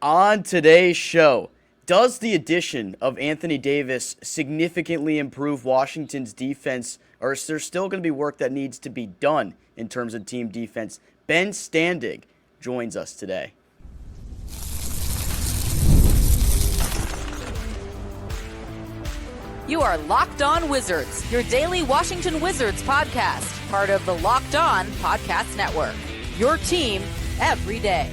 On today's show, does the addition of Anthony Davis significantly improve Washington's defense, or is there still going to be work that needs to be done in terms of team defense? Ben Standig joins us today. You are Locked On Wizards, your daily Washington Wizards podcast, part of the Locked On Podcast Network. Your team every day.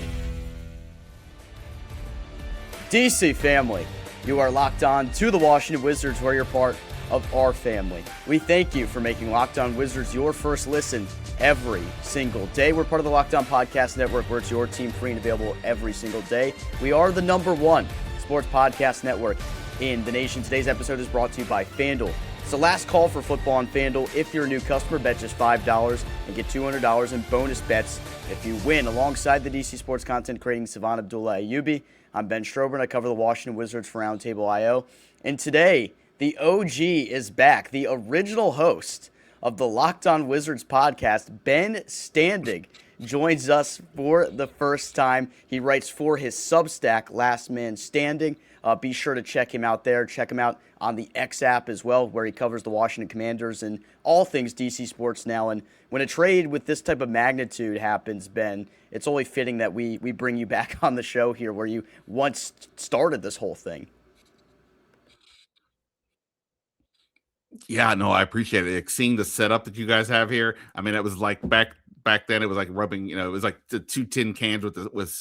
DC family, you are locked on to the Washington Wizards, where you're part of our family. We thank you for making Locked On Wizards your first listen every single day. We're part of the Locked On Podcast Network, where it's your team free and available every single day. We are the #1 sports podcast network in the nation. Today's episode is brought to you by FanDuel. It's the last call for football on FanDuel. If you're a new customer, bet just $5 and get $200 in bonus bets if you win. Alongside the DC sports content creating Savannah Abdullah Ayubi, I'm Ben Strober, and I cover the Washington Wizards for Roundtable IO. And today, the OG is back. The original host of the Locked On Wizards podcast, Ben Standig, joins us for the first time. He writes for his Substack, Last Man Standing. Be sure to check him out there. Check him out on the X app as well, where he covers the Washington Commanders and all things DC sports now. And when a trade with this type of magnitude happens, Ben, it's only fitting that we bring you back on the show here, where you once started this whole thing. Yeah, no, I appreciate it. Like, seeing the setup that you guys have here. I mean, it was like back then. It was like rubbing. It was like the 2 tin cans with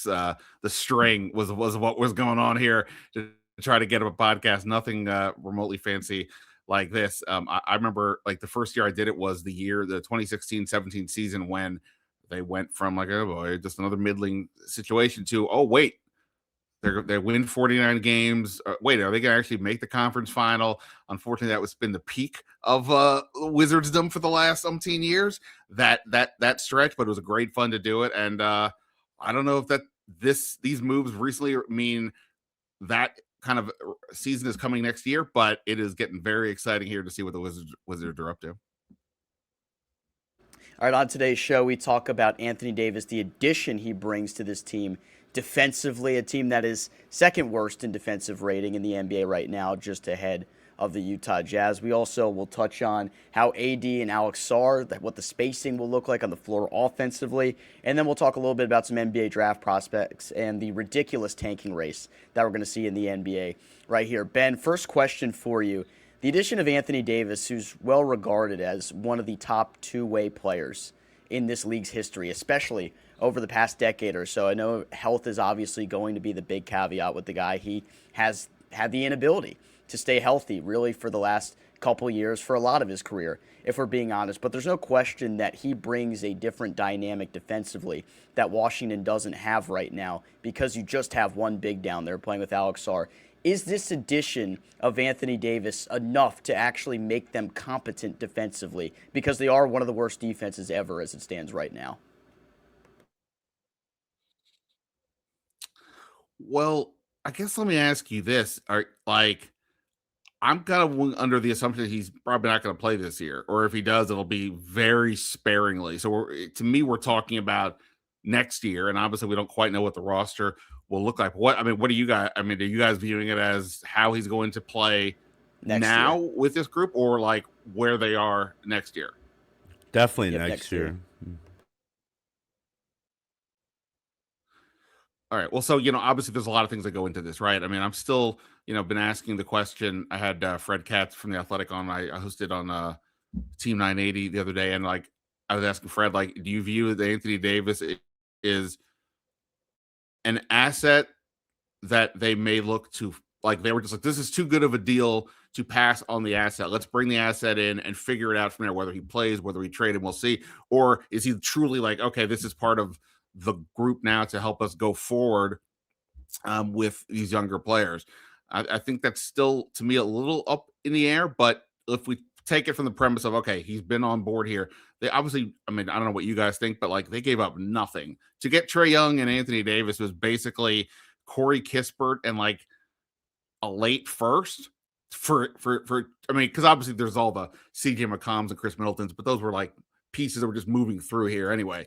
the string was what was going on here to try to get a podcast. Nothing remotely fancy like this. I remember like the first year I did it was the 2016-17 season, when they went from like, oh boy, just another middling situation to, oh wait, they win 49 games. Wait, are they going to actually make the conference final? Unfortunately, that was been the peak of Wizardsdom for the last umpteen years. That stretch, but it was a great fun to do it. And I don't know if these moves recently mean that kind of season is coming next year, but it is getting very exciting here to see what the Wizards are up to. All right, on today's show, we talk about Anthony Davis, the addition he brings to this team defensively, a team that is second worst in defensive rating in the NBA right now, just ahead of the Utah Jazz. We also will touch on how AD and Alex Sarr, what the spacing will look like on the floor offensively, and then we'll talk a little bit about some NBA draft prospects and the ridiculous tanking race that we're going to see in the NBA right here. Ben, first question for you. The addition of Anthony Davis, who's well regarded as one of the top two-way players in this league's history, especially over the past decade or so. I know health is obviously going to be the big caveat with the guy. He has had the inability to stay healthy really for the last couple years, for a lot of his career, if we're being honest. But there's no question that he brings a different dynamic defensively that Washington doesn't have right now, because you just have one big down there playing with Alex Sarr. Is this addition of Anthony Davis enough to actually make them competent defensively? Because they are one of the worst defenses ever as it stands right now. Well, I guess let me ask you this. I'm kind of under the assumption that he's probably not going to play this year, or if he does, it'll be very sparingly. So to me, we're talking about next year, and obviously we don't quite know what the roster will look like. What do you guys? I mean, are you guys viewing it as how he's going to play next year with this group, or like where they are next year? Definitely next year. All right. Well, so, obviously there's a lot of things that go into this, right? I mean, I'm still, been asking the question. I had Fred Katz from The Athletic on. I hosted on Team 980 the other day. And I was asking Fred, do you view that Anthony Davis is an asset that they may look to, they were just like, this is too good of a deal to pass on the asset. Let's bring the asset in and figure it out from there, whether he plays, whether we trade him, we'll see. Or is he truly okay, this is part of the group now to help us go forward with these younger players? I think that's still, to me, a little up in the air. But if we take it from the premise of, okay, he's been on board here, they obviously, I don't know what you guys think, but they gave up nothing to get Trey Young. And Anthony Davis was basically Corey Kispert and a late first for because obviously there's all the CJ McCombs and Chris Middletons, but those were pieces that were just moving through here anyway.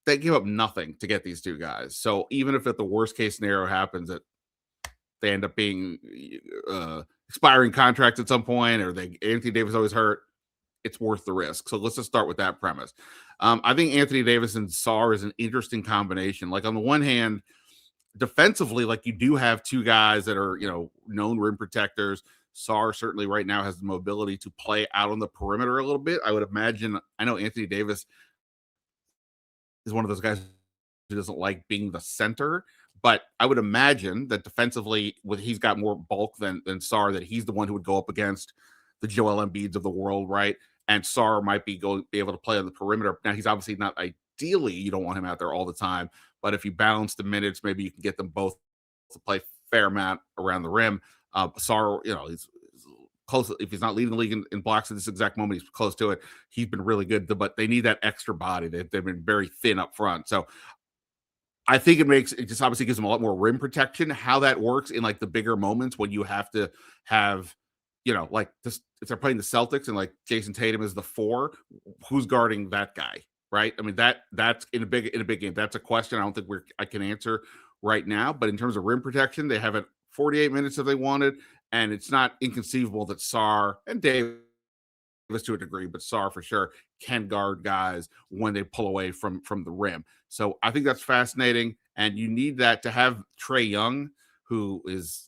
They give up nothing to get these two guys. So even if the worst case scenario happens that they end up being expiring contracts at some point, or Anthony Davis always hurt, it's worth the risk. So let's just start with that premise. I think Anthony Davis and Sarr is an interesting combination. Like on the one hand, defensively, like you do have two guys that are, known rim protectors. Sarr certainly right now has the mobility to play out on the perimeter a little bit. I would imagine, I know Anthony Davis is one of those guys who doesn't like being the center, but I would imagine that defensively, he's got more bulk than Sarr, that he's the one who would go up against the Joel Embiids of the world, right? And Sarr might be able to play on the perimeter. Now, he's obviously not ideally, you don't want him out there all the time, but if you balance the minutes, maybe you can get them both to play a fair amount around the rim. Sarr, he's close. If he's not leading the league in blocks at this exact moment, he's close to it. He's been really good, but they need that extra body. They've been very thin up front. So I think it just obviously gives them a lot more rim protection. How that works in like the bigger moments when you have to have, like this, if they're playing the Celtics and like Jason Tatum is the 4, who's guarding that guy, right? I mean, that's in a big game. That's a question I don't think I can answer right now. But in terms of rim protection, they have it 48 minutes if they wanted, and it's not inconceivable that Sarr and Davis to a degree, but Sarr for sure can guard guys when they pull away from the rim. So I think that's fascinating, and you need that to have Trey Young, who is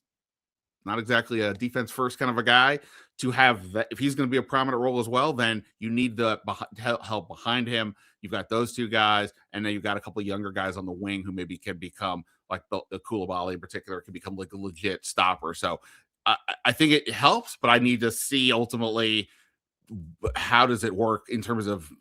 not exactly a defense first kind of a guy, to have that. If he's going to be a prominent role as well, then you need the help behind him. You've got those two guys, and then you've got a couple of younger guys on the wing who maybe can become like the Koulibaly in particular can become like a legit stopper. So I think it helps, but I need to see ultimately how does it work in terms of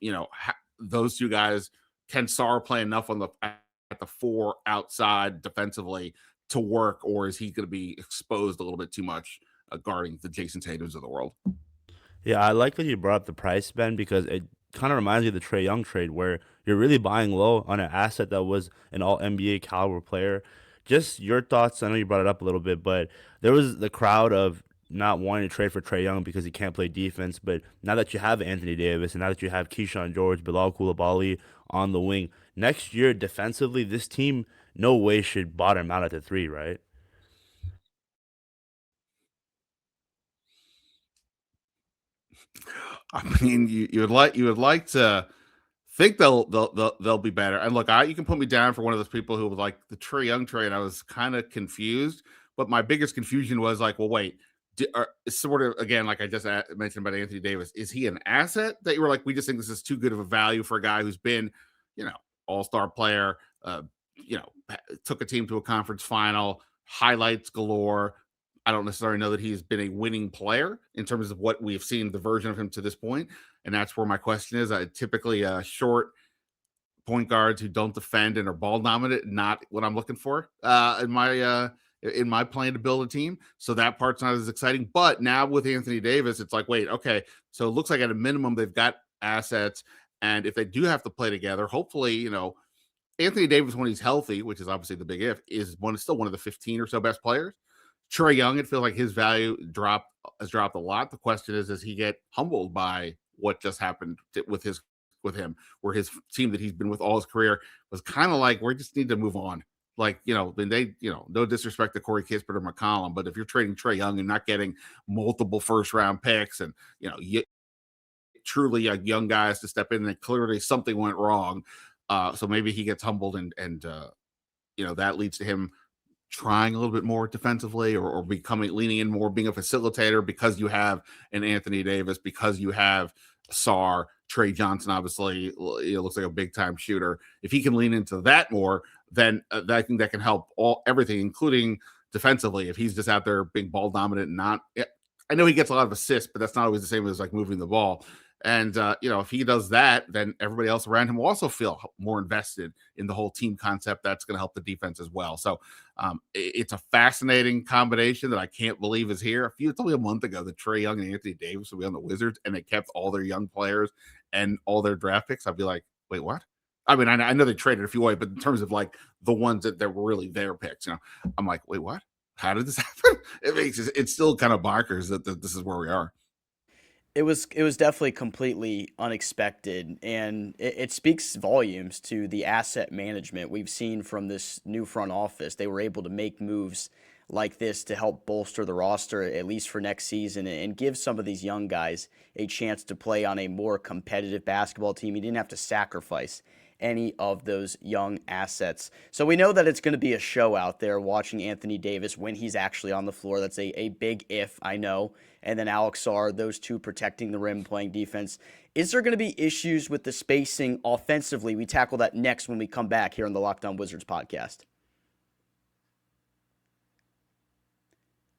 those two guys. Can Sarr play enough at the 4 outside defensively to work, or is he going to be exposed a little bit too much guarding the Jason Tatums of the world? Yeah, I like that you brought up the price, Ben, because it kind of reminds me of the Trey Young trade where you're really buying low on an asset that was an all NBA caliber player. Just your thoughts. I know you brought it up a little bit, but there was the crowd of not wanting to trade for Trey Young because he can't play defense. But now that you have Anthony Davis and now that you have Keyshawn George, Bilal Koulibaly on the wing, next year defensively, this team no way should bottom out at the 3, right? I mean, you would like to think they'll be better. And look, you can put me down for one of those people who was like the Trey Young trade. I was kind of confused, but my biggest confusion was like, well, wait, sort of again, like I just mentioned about Anthony Davis, is he an asset that you were like, we just think this is too good of a value for a guy who's been, all-star player, took a team to a conference final, highlights galore. I don't necessarily know that he's been a winning player in terms of what we've seen the version of him to this point. And that's where my question is. Typically short point guards who don't defend and are ball dominant, not what I'm looking for in my plan to build a team. So that part's not as exciting. But now with Anthony Davis, it's like, wait, okay. So it looks like at a minimum, they've got assets. And if they do have to play together, hopefully, Anthony Davis, when he's healthy, which is obviously the big if, is still one of the 15 or so best players. Trey Young, it feels like his value has dropped a lot. The question is, does he get humbled by what just happened with him, where his team that he's been with all his career was kind of like, we just need to move on. Like, then they, no disrespect to Corey Kispert or McCollum, but if you're trading Trey Young and not getting multiple first round picks and, truly young guys to step in, and clearly something went wrong. So maybe he gets humbled and that leads to him trying a little bit more defensively or leaning in more, being a facilitator because you have an Anthony Davis, because you have Sarr, Trey Johnson, obviously, looks like a big time shooter. If he can lean into that more, then I think that can help everything, including defensively. If he's just out there being ball dominant and I know he gets a lot of assists, but that's not always the same as like moving the ball. And, if he does that, then everybody else around him will also feel more invested in the whole team concept. That's going to help the defense as well. So it's a fascinating combination that I can't believe is here. It's only a month ago that Trey Young and Anthony Davis will be on the Wizards, and they kept all their young players and all their draft picks. I'd be like, wait, what? I mean, I know they traded a few away, but in terms of like the ones that were really their picks, I'm like, wait, what? How did this happen? It's still kind of bonkers that this is where we are. It was definitely completely unexpected, and it speaks volumes to the asset management we've seen from this new front office. They were able to make moves like this to help bolster the roster, at least for next season, and give some of these young guys a chance to play on a more competitive basketball team. You didn't have to sacrifice any of those young assets. So we know that it's going to be a show out there watching Anthony Davis when he's actually on the floor. That's a big if, I know. And then Alex Sarr, those two protecting the rim, playing defense. Is there going to be issues with the spacing offensively? We tackle that next when we come back here on the Locked On Wizards podcast.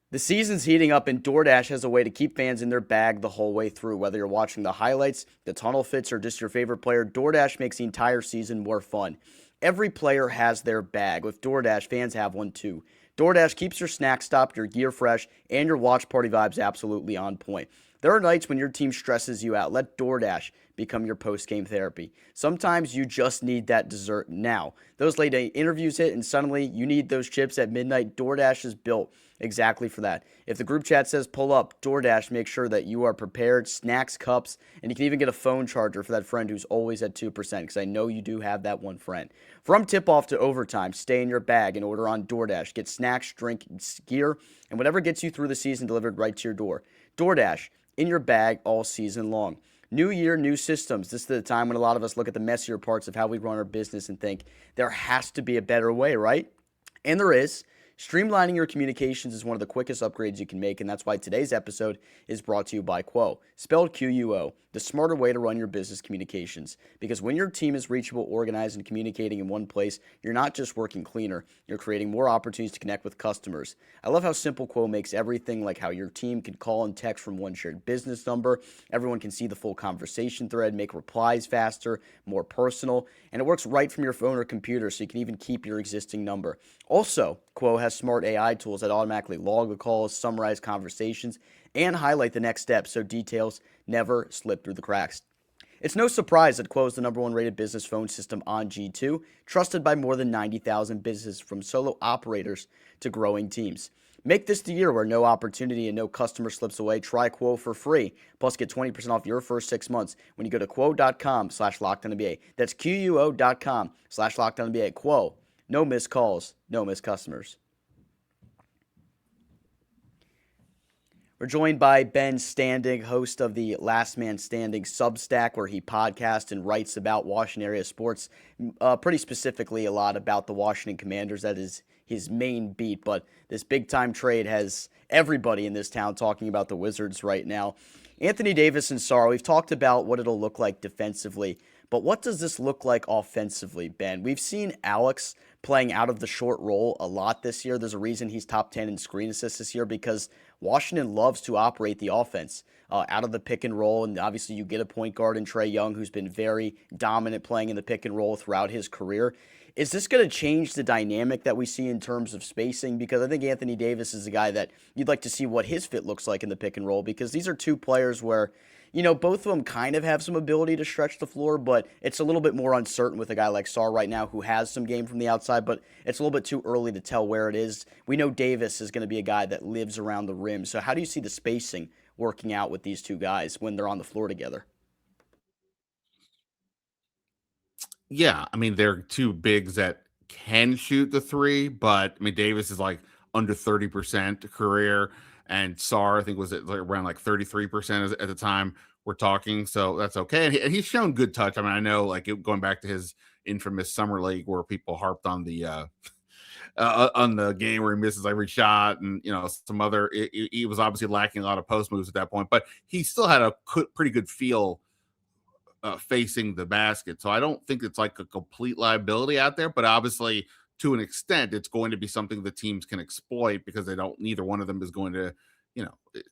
The season's heating up, and DoorDash has a way to keep fans in their bag the whole way through. Whether you're watching the highlights, the tunnel fits, or just your favorite player, DoorDash makes the entire season more fun. Every player has their bag. With DoorDash, fans have one too. DoorDash keeps your snack stopped, your gear fresh, and your watch party vibes absolutely on point. There are nights when your team stresses you out. Let DoorDash become your post-game therapy. Sometimes you just need that dessert now. Those late-night interviews hit, and suddenly you need those chips at midnight. DoorDash is built exactly for that. If the group chat says pull up, DoorDash makes sure that you are prepared, snacks, cups, and you can even get a phone charger for that friend who's always at 2%, because I know you do have that one friend. From tip-off to overtime, stay in your bag and order on DoorDash. Get snacks, drink, gear, and whatever gets you through the season delivered right to your door. DoorDash, in your bag all season long. New year, new systems. This is the time when a lot of us look at the messier parts of how we run our business and think there has to be a better way, right? And there is. Streamlining your communications is one of the quickest upgrades you can make, and that's why today's episode is brought to you by Quo, spelled Quo, the smarter way to run your business communications. Because when your team is reachable, organized, and communicating in one place, you're not just working cleaner, you're creating more opportunities to connect with customers. I love how simple Quo makes everything, like how your team can call and text from one shared business number, everyone can see the full conversation thread, make replies faster, more personal, and it works right from your phone or computer, so you can even keep your existing number. Also, Quo has smart AI tools that automatically log the calls, summarize conversations, and highlight the next step so details never slip through the cracks. It's no surprise that Quo is the #1 rated business phone system on G2, trusted by more than 90,000 businesses from solo operators to growing teams. Make this the year where no opportunity and no customer slips away. Try Quo for free. Plus, get 20% off your first 6 months when you go to quo.com/LockedOnNBA. That's QUO.com/LockedOnNBA. Quo. No missed calls, no missed customers. We're joined by Ben Standig, host of the Last Man Standing Substack, where he podcasts and writes about Washington area sports, pretty specifically a lot about the Washington Commanders. That is his main beat, but this big-time trade has everybody in this town talking about the Wizards right now. Anthony Davis and Sarr, we've talked about what it'll look like defensively, but what does this look like offensively, Ben? We've seen Alex playing out of the short roll a lot this year. There's a reason he's top 10 in screen assists this year, because Washington loves to operate the offense out of the pick and roll, and obviously you get a point guard in Trey Young who's been very dominant playing in the pick and roll throughout his career. Is this going to change the dynamic that we see in terms of spacing? Because I think Anthony Davis is a guy that you'd like to see what his fit looks like in the pick and roll, because these are two players where, you know, both of them kind of have some ability to stretch the floor, but it's a little bit more uncertain with a guy like Sarr right now who has some game from the outside, but it's a little bit too early to tell where it is. We know Davis is going to be a guy that lives around the rim. So how do you see the spacing working out with these two guys when they're on the floor together? Yeah, I mean, they're two bigs that can shoot the three, but I mean, Davis is like under 30% career, and Sarr, I think, was at like around like 33% at the time we're talking. So that's okay. And he's shown good touch. I mean, I know, like, going back to his infamous summer league where people harped on the game where he misses every shot, and some other. He was obviously lacking a lot of post moves at that point, but he still had a pretty good feel facing the basket. So I don't think it's like a complete liability out there, but obviously to an extent, it's going to be something the teams can exploit, because neither one of them is going to,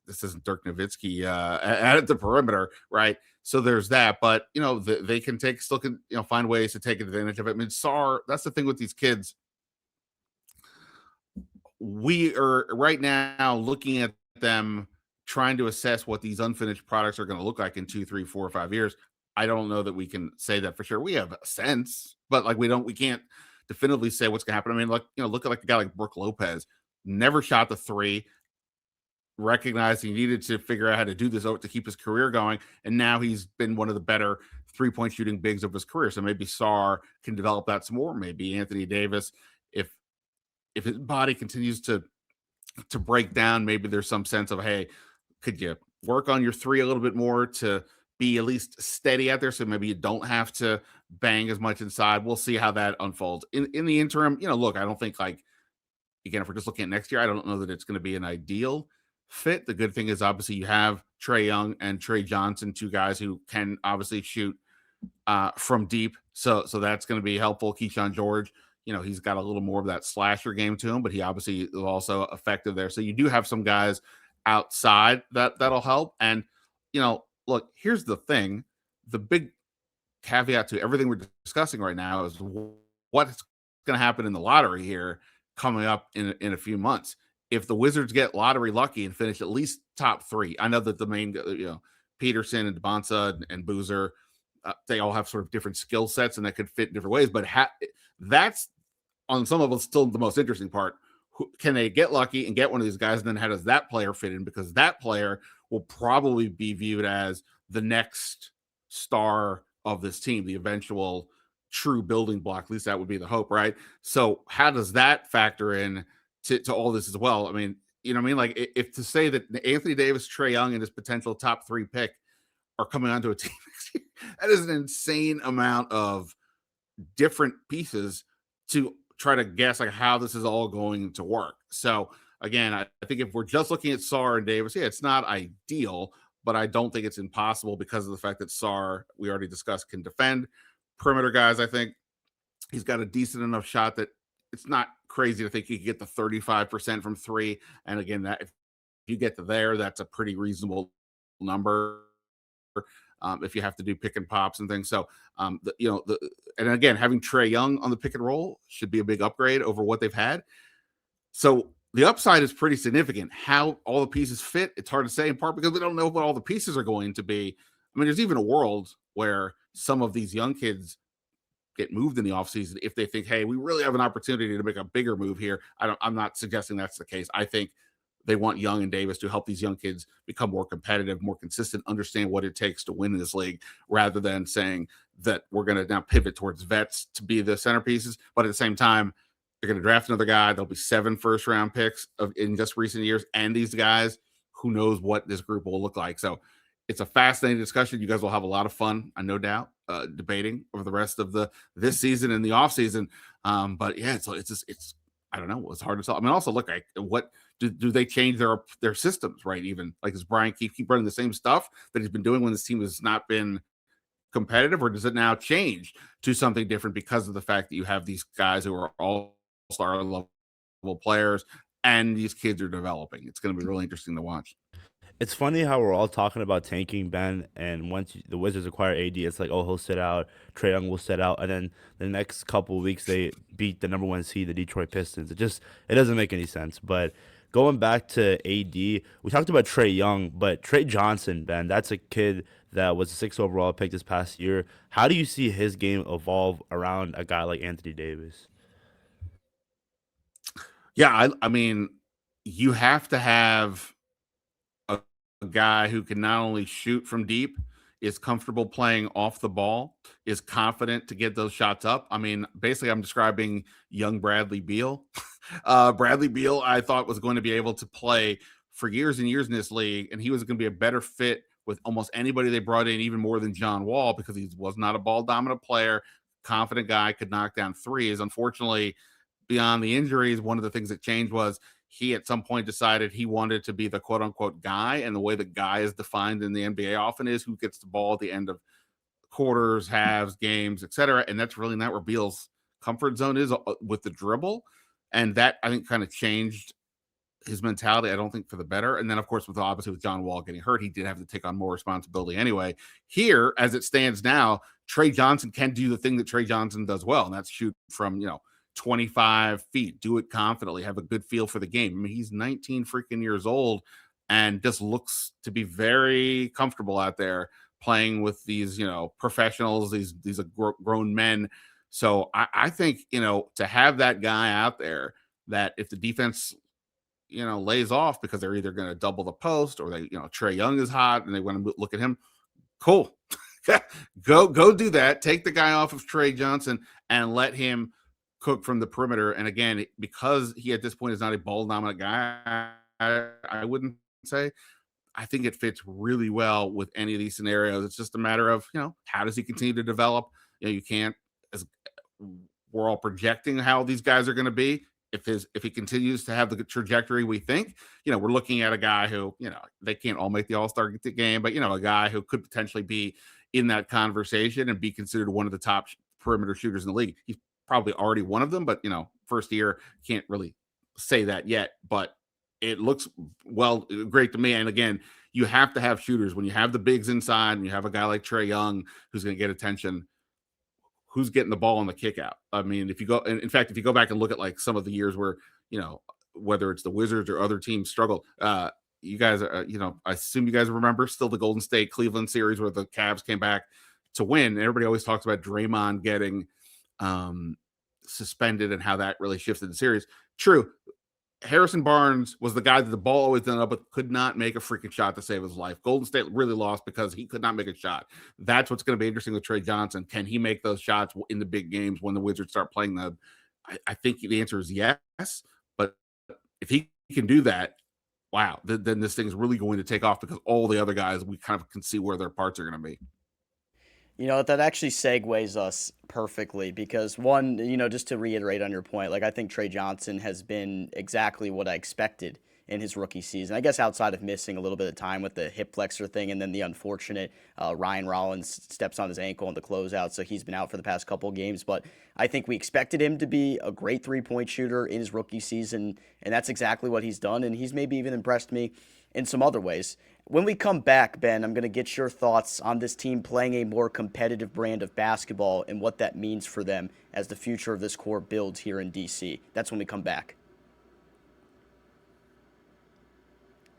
this isn't Dirk Nowitzki at the perimeter, right? So there's that, but they can find ways to take advantage of it. I mean, Sarr, that's the thing with these kids. We are right now looking at them trying to assess what these unfinished products are going to look like in 2, 3, 4, or 5 years. I don't know that we can say that for sure. We have a sense, but we can't definitively say what's going to happen. I mean, look at like a guy like Brook Lopez, never shot the three, recognized he needed to figure out how to do this to keep his career going. And now he's been one of the better 3-point shooting bigs of his career. So maybe Sarr can develop that some more. Maybe Anthony Davis, if his body continues to break down, maybe there's some sense of, hey, could you work on your three a little bit more to be at least steady out there, so maybe you don't have to bang as much inside. We'll see how that unfolds. In the interim, look, I don't think, like, again, if we're just looking at next year, I don't know that it's going to be an ideal fit. The good thing is obviously you have Trae Young and Trey Johnson, two guys who can obviously shoot from deep. So that's going to be helpful. Keyshawn George, he's got a little more of that slasher game to him, but he obviously is also effective there. So you do have some guys outside that'll help. And, look, here's the thing. The big caveat to everything we're discussing right now is what's going to happen in the lottery here coming up in a few months. If the Wizards get lottery lucky and finish at least top 3, I know that the main, Peterson and Bonsa and Boozer, they all have sort of different skill sets and that could fit in different ways, but that's on some level still the most interesting part. Can they get lucky and get one of these guys? And then how does that player fit in? Because that player will probably be viewed as the next star of this team, the eventual true building block. At least that would be the hope, right? So how does that factor in to all this as well? I mean, like if to say that Anthony Davis, Trae Young, and his potential top 3 pick are coming onto a team next year, that is an insane amount of different pieces to try to guess like how this is all going to work. So again, I think if we're just looking at Sarr and Davis, it's not ideal, but I don't think it's impossible because of the fact that Sarr, we already discussed, can defend. Perimeter guys, I think he's got a decent enough shot that it's not crazy to think he could get the 35% from 3. And again, that if you get to there, that's a pretty reasonable number. If you have to do pick and pops and things. So, and again, having Trey Young on the pick and roll should be a big upgrade over what they've had. So the upside is pretty significant. How all the pieces fit, it's hard to say, in part because we don't know what all the pieces are going to be. I mean, there's even a world where some of these young kids get moved in the offseason if they think, hey, we really have an opportunity to make a bigger move here. I'm not suggesting that's the case. I think they want Young and Davis to help these young kids become more competitive, more consistent, understand what it takes to win in this league, rather than saying that we're going to now pivot towards vets to be the centerpieces. But at the same time, they're going to draft another guy. There'll be 7 first-round picks in just recent years. And these guys, who knows what this group will look like. So it's a fascinating discussion. You guys will have a lot of fun, no doubt, debating over the rest of this season and the offseason. But yeah, it's I don't know. It's hard to tell. I mean, also look, what do they change their systems, right? Even like, does Brian keep running the same stuff that he's been doing when this team has not been competitive, or does it now change to something different because of the fact that you have these guys who are all-star level players and these kids are developing? It's going to be really interesting to watch. It's funny how we're all talking about tanking, Ben, and once the Wizards acquire AD, it's like, oh, he'll sit out, Trae Young will sit out, and then the next couple of weeks they beat the number 1 seed, the Detroit Pistons. It doesn't make any sense. But going back to AD, we talked about Trae Young, but Trey Johnson, Ben, that's a kid that was a 6th overall pick this past year. How do you see his game evolve around a guy like Anthony Davis? Yeah, I mean, you have to have a guy who can not only shoot from deep, is comfortable playing off the ball, is confident to get those shots up. I mean, basically, I'm describing young Bradley Beal. Bradley Beal, I thought, was going to be able to play for years and years in this league, and he was going to be a better fit with almost anybody they brought in, even more than John Wall, because he was not a ball-dominant player, confident guy, could knock down threes. Unfortunately, beyond the injuries, one of the things that changed was he at some point decided he wanted to be the quote unquote guy. And the way the guy is defined in the NBA often is who gets the ball at the end of quarters, halves, games, etc. And that's really not where Beal's comfort zone is with the dribble. And that, I think, kind of changed his mentality, I don't think, for the better. And then, of course, obviously with John Wall getting hurt, he did have to take on more responsibility anyway. Here, as it stands now, Trey Johnson can do the thing that Trey Johnson does well, and that's shoot from, 25 feet, do it confidently, have a good feel for the game. I mean, he's 19 freaking years old and just looks to be very comfortable out there playing with these, professionals, these grown men. So I think, to have that guy out there, that if the defense lays off because they're either going to double the post or they, Trey Young is hot and they want to look at him. Cool. go do that. Take the guy off of Trey Johnson and let him cook from the perimeter. And again, because he at this point is not a ball dominant guy, I wouldn't say. I think it fits really well with any of these scenarios. It's just a matter of, how does he continue to develop? You can't, as we're all projecting how these guys are going to be. If he continues to have the trajectory we think, we're looking at a guy who, they can't all make the All-Star game, but a guy who could potentially be in that conversation and be considered one of the top perimeter shooters in the league. He's probably already one of them, but first year can't really say that yet, but it looks great to me. And again, you have to have shooters when you have the bigs inside and you have a guy like Trey Young who's going to get attention. Who's getting the ball on the kick out? I mean, if you go back and look at like some of the years where, whether it's the Wizards or other teams struggled, you guys are, I assume you guys remember still the Golden State Cleveland series where the Cavs came back to win. Everybody always talks about Draymond getting suspended and how that really shifted the series. True. Harrison Barnes was the guy that the ball always done up, but could not make a freaking shot to save his life. Golden State really lost because he could not make a shot. That's what's going to be interesting with Trey Johnson. Can he make those shots in the big games when the Wizards start playing them? I think the answer is yes. But if he can do that, wow, then this thing's really going to take off because all the other guys, we kind of can see where their parts are going to be. That actually segues us perfectly because one, just to reiterate on your point, like I think Trey Johnson has been exactly what I expected in his rookie season. I guess outside of missing a little bit of time with the hip flexor thing and then the unfortunate Ryan Rollins steps on his ankle in the closeout, so he's been out for the past couple of games. But I think we expected him to be a great three-point shooter in his rookie season, and that's exactly what he's done, and he's maybe even impressed me in some other ways. When we come back, Ben, I'm going to get your thoughts on this team playing a more competitive brand of basketball and what that means for them as the future of this core builds here in D.C. That's when we come back.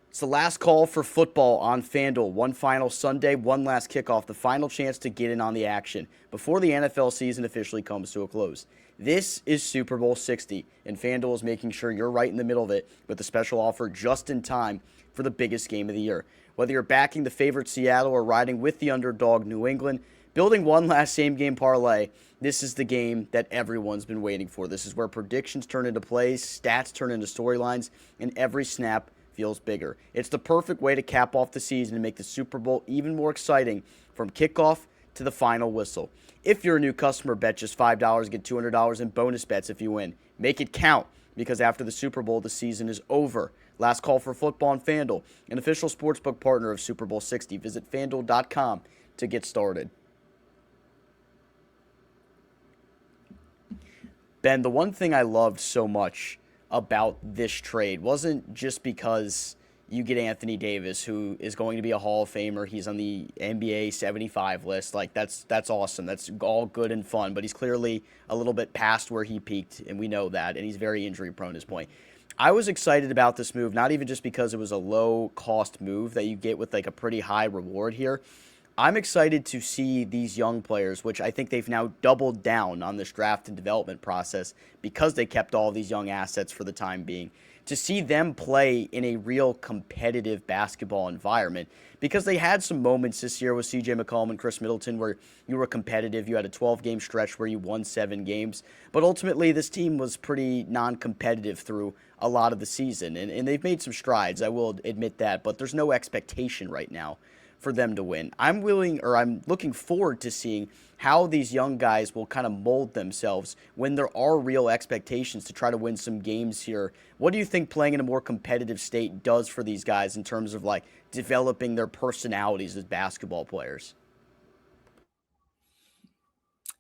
It's the last call for football on FanDuel. One final Sunday, one last kickoff, the final chance to get in on the action before the NFL season officially comes to a close. This is Super Bowl 60, and FanDuel is making sure you're right in the middle of it with a special offer just in time for the biggest game of the year. Whether you're backing the favorite Seattle or riding with the underdog New England, building one last same-game parlay, this is the game that everyone's been waiting for. This is where predictions turn into plays, stats turn into storylines, and every snap feels bigger. It's the perfect way to cap off the season and make the Super Bowl even more exciting from kickoff to the final whistle. If you're a new customer, bet just $5, get $200 in bonus bets if you win. Make it count, because after the Super Bowl, the season is over. Last call for football on FanDuel, an official sportsbook partner of Super Bowl 60. Visit FanDuel.com to get started. Ben, the one thing I loved so much about this trade wasn't just because you get Anthony Davis, who is going to be a Hall of Famer. He's on the NBA 75 list. Like, that's awesome. That's all good and fun, but he's clearly a little bit past where he peaked, and we know that, and he's very injury-prone at this point. I was excited about this move, not even just because it was a low-cost move that you get with, like, a pretty high reward here. I'm excited to see these young players, which I think they've now doubled down on this draft and development process because they kept all these young assets for the time being, to see them play in a real competitive basketball environment, because they had some moments this year with C.J. McCollum and Chris Middleton where you were competitive. You had a 12-game stretch where you won 7 games, but ultimately this team was pretty non-competitive through a lot of the season, and they've made some strides, I will admit that, but there's no expectation right now for them to win. I'm looking forward to seeing how these young guys will kind of mold themselves when there are real expectations to try to win some games here. What do you think playing in a more competitive state does for these guys in terms of like developing their personalities as basketball players?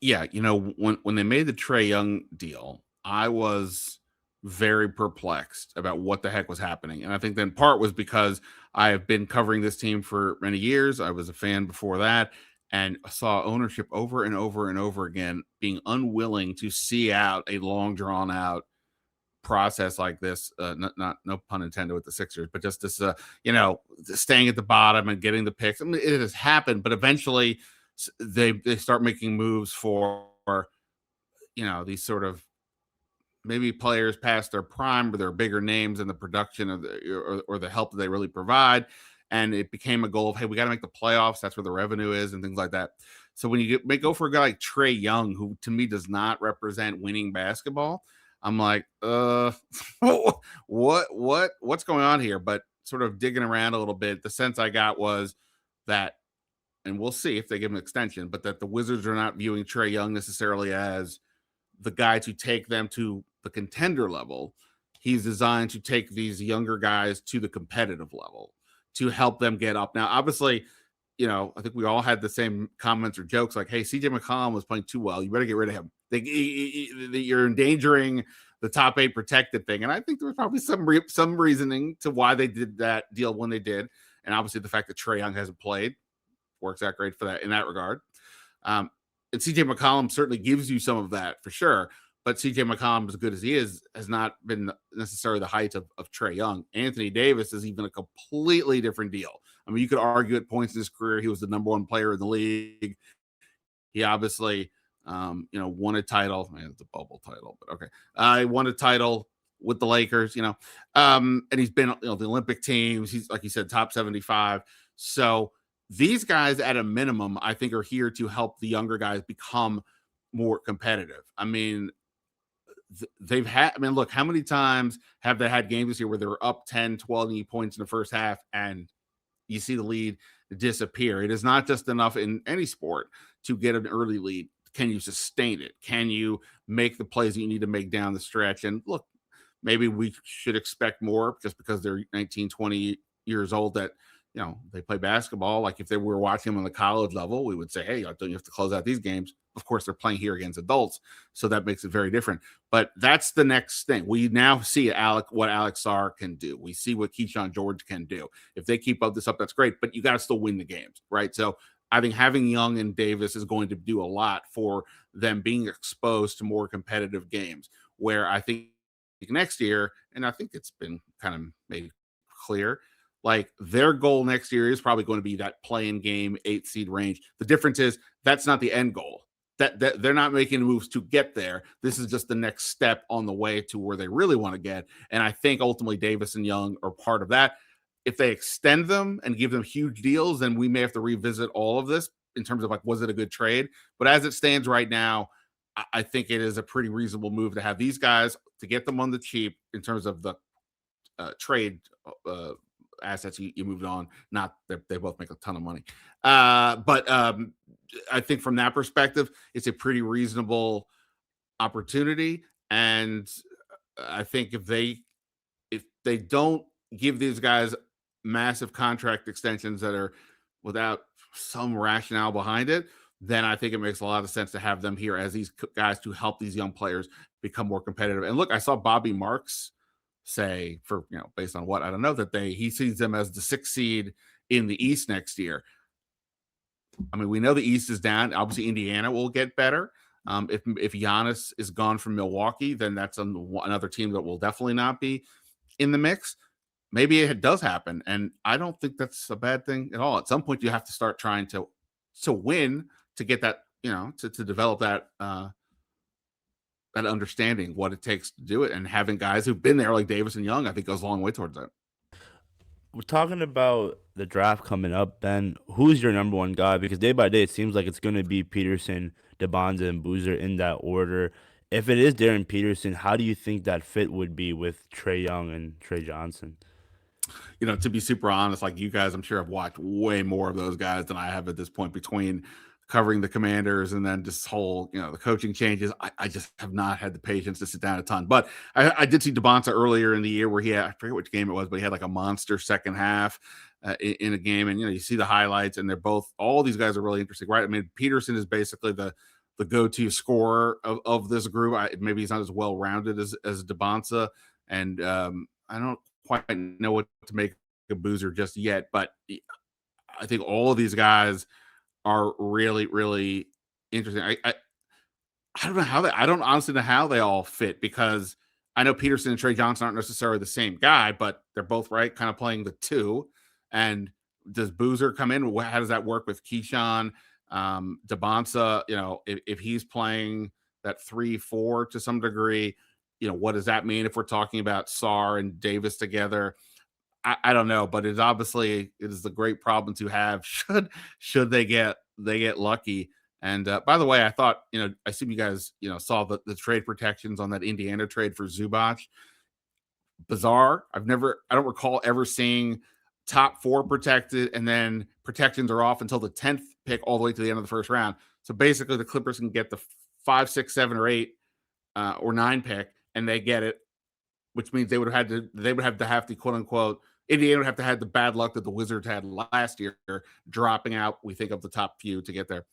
Yeah, when they made the Trey Young deal, I was very perplexed about what the heck was happening. And I think that in part was because I have been covering this team for many years. I was a fan before that and saw ownership over and over and over again being unwilling to see out a long drawn out process like this. Not no pun intended with the Sixers, but just this, staying at the bottom and getting the picks. I mean, it has happened, but eventually they start making moves for, these sort of maybe players past their prime, but they're bigger names in the production of or the help that they really provide. And it became a goal of, hey, we got to make the playoffs. That's where the revenue is and things like that. So when you go for a guy like Trae Young, who to me does not represent winning basketball, I'm like, what's going on here? But sort of digging around a little bit, the sense I got was that, and we'll see if they give him an extension, but that the Wizards are not viewing Trae Young necessarily as the guy to take them to the contender level. He's designed to take these younger guys to the competitive level to help them get up. Now, obviously, I think we all had the same comments or jokes like, hey, CJ McCollum was playing too well. You better get rid of him. You're endangering the top 8 protected thing. And I think there was probably some reasoning to why they did that deal when they did. And obviously the fact that Trey Young hasn't played works out great for that in that regard. And CJ McCollum certainly gives you some of that for sure. But CJ McCollum, as good as he is, has not been necessarily the height of Trey Young. Anthony Davis is even a completely different deal. I mean, you could argue at points in his career, he was the number 1 player in the league. He obviously, won a title. Man, it's a bubble title, but okay. He won a title with the Lakers, and he's been, the Olympic teams. He's, like you said, top 75. So these guys at a minimum, I think, are here to help the younger guys become more competitive. I mean, look, how many times have they had games this year where they were up 10, 12 points in the first half and you see the lead disappear? It is not just enough in any sport to get an early lead. Can you sustain it? Can you make the plays that you need to make down the stretch? And look, maybe we should expect more just because they're 19, 20 years old that, they play basketball. Like if they were watching them on the college level, we would say, hey, don't you have to close out these games? Of course, they're playing here against adults, so that makes it very different. But that's the next thing. We now see what Alex Sarr can do. We see what Keyshawn George can do. If they keep this up, that's great, but you got to still win the games, right? So I think having Young and Davis is going to do a lot for them being exposed to more competitive games, where I think next year, and I think it's been kind of made clear, like their goal next year is probably going to be that play-in game 8 seed range. The difference is that's not the end goal. That they're not making moves to get there. This is just the next step on the way to where they really want to get. And I think ultimately Davis and Young are part of that. If they extend them and give them huge deals, then we may have to revisit all of this in terms of like, was it a good trade? But as it stands right now, I think it is a pretty reasonable move to have these guys, to get them on the cheap in terms of the trade assets you moved on. Not that they both make a ton of money. But I think from that perspective, it's a pretty reasonable opportunity. And I think if they don't give these guys massive contract extensions that are without some rationale behind it, then I think it makes a lot of sense to have them here as these guys to help these young players become more competitive. And look, I saw Bobby Marks say, for based on what I don't know, that he sees them as the 6th seed in the East next year. I mean, we know the East is down. Obviously, Indiana will get better. If Giannis is gone from Milwaukee, then that's another team that will definitely not be in the mix. Maybe it does happen, and I don't think that's a bad thing at all. At some point, you have to start trying to win to get that, to develop that that understanding what it takes to do it, and having guys who've been there like Davis and Young, I think goes a long way towards that. We're talking about the draft coming up, Ben. Who's your number 1 guy? Because day by day, it seems like it's going to be Peterson, DeBonza, and Boozer in that order. If it is Darren Peterson, how do you think that fit would be with Trae Young and Trey Johnson? To be super honest, like you guys, I'm sure have watched way more of those guys than I have at this point, between covering the Commanders and then just whole, the coaching changes. I just have not had the patience to sit down a ton. But I did see DeBonta earlier in the year where I forget which game it was, but he had like a monster second half in a game. And, you see the highlights, and all these guys are really interesting, right? I mean, Peterson is basically the go-to scorer of this group. Maybe he's not as well-rounded as DeBonta. And I don't quite know what to make of Boozer just yet, but I think all of these guys are really, really interesting. I don't know how I don't honestly know how they all fit, because I know Peterson and Trey Johnson aren't necessarily the same guy, but they're both kind of playing the 2. And does Boozer come in? How does that work with Keyshawn? DeBonza, if he's playing that 3-4 to some degree, what does that mean if we're talking about Sarr and Davis together? I don't know, but it is a great problem to have should they get lucky. And by the way, I thought, I assume you guys, saw the trade protections on that Indiana trade for Zubac. Bizarre. I don't recall ever seeing top 4 protected and then protections are off until the 10th pick all the way to the end of the first round. So basically the Clippers can get the 5, 6, 7, or 8 or 9 pick and they get it, which means they would have the quote unquote, Indiana would have to have the bad luck that the Wizards had last year, dropping out, we think, of the top few to get there.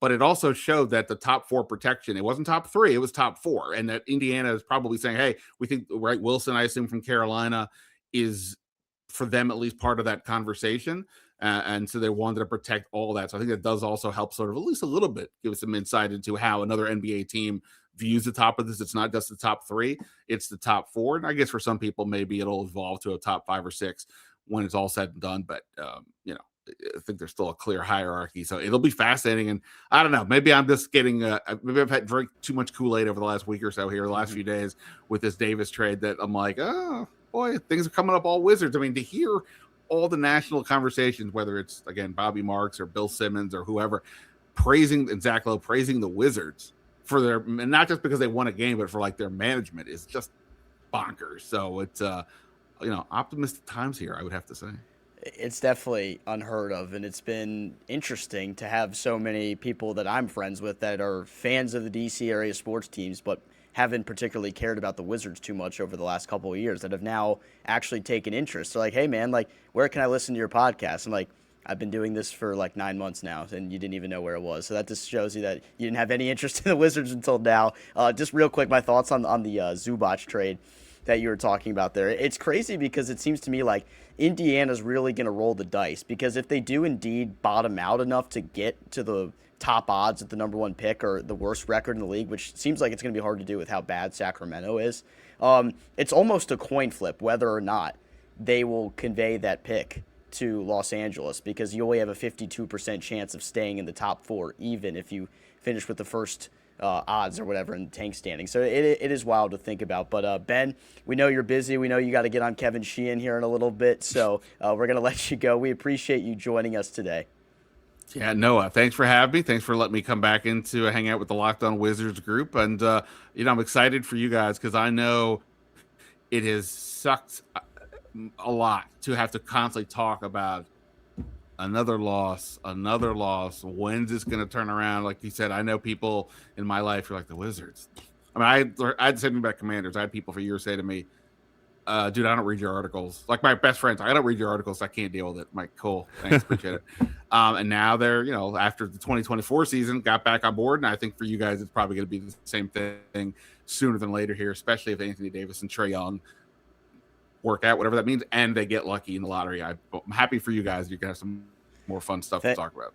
But it also showed that the top 4 protection, it wasn't top 3, it was top 4. And that Indiana is probably saying, hey, we think, right, Wilson, I assume from Carolina, is for them at least part of that conversation. And so they wanted to protect all that. So I think that does also help sort of at least a little bit give us some insight into how another NBA team views the top of this. It's not just the top 3, it's the top 4. And I guess for some people, maybe it'll evolve to a top 5 or 6 when it's all said and done. But, I think there's still a clear hierarchy. So it'll be fascinating. And I don't know, maybe I'm just getting, maybe I've had drank too much Kool-Aid over the last week or so here, the last few days with this Davis trade that I'm like, oh boy, things are coming up all Wizards. I mean, to hear all the national conversations, whether it's, again, Bobby Marks or Bill Simmons or whoever, praising, and Zach Lowe praising the Wizards for their, and not just because they won a game, but for like their management is just bonkers. So it's, optimistic times here, I would have to say. It's definitely unheard of, and it's been interesting to have so many people that I'm friends with that are fans of the DC area sports teams, but haven't particularly cared about the Wizards too much over the last couple of years that have now actually taken interest. They're like, hey, man, like, where can I listen to your podcast? I'm like, I've been doing this for like 9 months now, and you didn't even know where it was. So that just shows you that you didn't have any interest in the Wizards until now. Just real quick, my thoughts on the Zubac trade that you were talking about there. It's crazy because it seems to me like Indiana's really going to roll the dice, because if they do indeed bottom out enough to get to the top odds at the number 1 pick or the worst record in the league, which seems like it's going to be hard to do with how bad Sacramento is, it's almost a coin flip whether or not they will convey that pick to Los Angeles, because you only have a 52% chance of staying in the top 4, even if you finish with the first odds or whatever in the tank standing. So it is wild to think about. But Ben, we know you're busy. We know you got to get on Kevin Sheehan here in a little bit. So we're going to let you go. We appreciate you joining us today. Yeah, Noah, thanks for having me. Thanks for letting me come back in to hang out with the Locked On Wizards group. And, I'm excited for you guys because I know it has sucked a lot to have to constantly talk about another loss. When's this going to turn around? Like you said, I know people in my life who are like, the Wizards. I mean, I had something about Commanders. I had people for years say to me, dude, I don't read your articles. Like my best friends, I don't read your articles. I can't deal with it. I'm like, cool. Thanks. Appreciate it. And now they're, after the 2024 season, got back on board. And I think for you guys, it's probably going to be the same thing sooner than later here, especially if Anthony Davis and Trey Young work out, whatever that means, and they get lucky in the lottery. I'm happy for you guys. You can have some more fun stuff to talk about.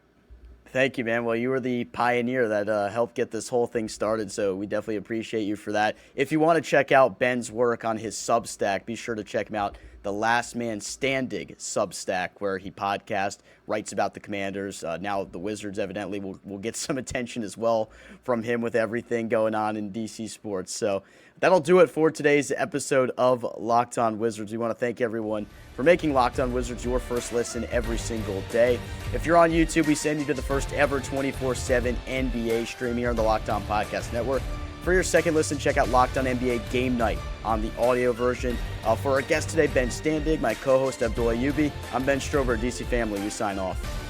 Thank you, man. Well, you were the pioneer that helped get this whole thing started, so we definitely appreciate you for that. If you want to check out Ben's work on his Substack, be sure to check him out, the Last Man Standig Substack, where he podcasts, writes about the Commanders. Now the Wizards evidently will get some attention as well from him with everything going on in DC sports. So that'll do it for today's episode of Locked On Wizards. We want to thank everyone for making Locked On Wizards your first listen every single day. If you're on YouTube, we send you to the first ever 24/7 NBA stream here on the Locked On Podcast Network. For your second listen, check out Locked On NBA Game Night on the audio version. For our guest today, Ben Standig, my co-host Abdullah Ayubi, I'm Ben Strober, DC Family. We sign off.